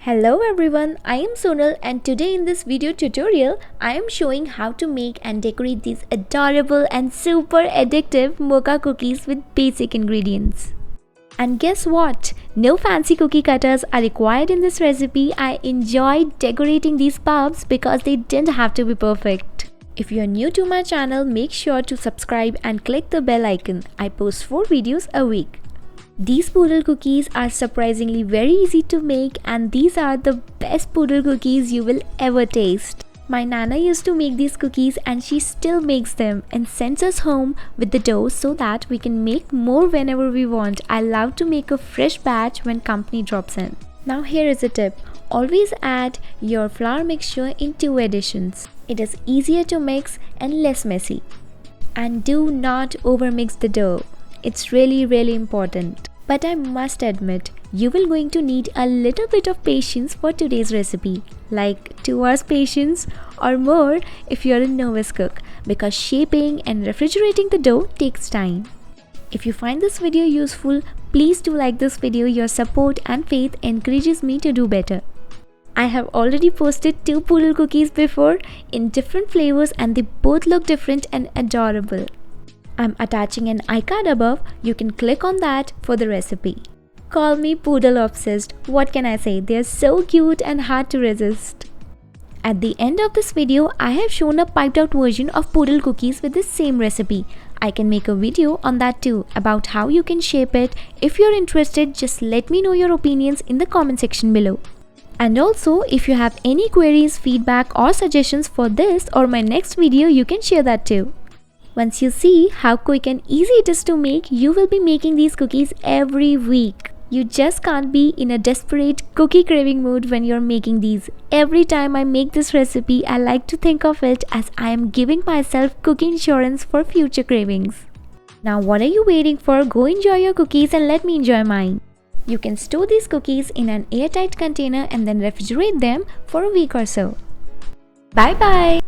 Hello everyone, I am Sonal and today in this video tutorial, I am showing how to make and decorate these adorable and super addictive mocha cookies with basic ingredients. And guess what? No fancy cookie cutters are required in this recipe. I enjoyed decorating these puffs because they didn't have to be perfect. If you are new to my channel, make sure to subscribe and click the bell icon. I post 4 videos a week. These poodle cookies are surprisingly very easy to make, and these are the best poodle cookies you will ever taste. My Nana used to make these cookies and she still makes them and sends us home with the dough so that we can make more whenever we want. I love to make a fresh batch when company drops in. Now here is a tip. Always add your flour mixture in 2 additions. It is easier to mix and less messy. And do not overmix the dough. It's really important. But I must admit, you will going to need a little bit of patience for today's recipe, like 2 hours patience or more if you're a novice cook, because shaping and refrigerating the dough takes time. If you find this video useful, please do like this video. Your support and faith encourages me to do better. I have already posted 2 poodle cookies before in different flavors and they both look different and adorable. I'm attaching an iCard above. You can click on that for the recipe. Call me poodle obsessed. What can I say? They're so cute and hard to resist. At the end of this video, I have shown a piped out version of poodle cookies with the same recipe. I can make a video on that too about how you can shape it. If you're interested, just let me know your opinions in the comment section below. And also, if you have any queries, feedback or suggestions for this or my next video, you can share that too. Once you see how quick and easy it is to make, you will be making these cookies every week. You just can't be in a desperate cookie craving mood when you're making these. Every time I make this recipe, I like to think of it as I am giving myself cookie insurance for future cravings. Now what are you waiting for? Go enjoy your cookies and let me enjoy mine. You can store these cookies in an airtight container and then refrigerate them for a week or so. Bye bye!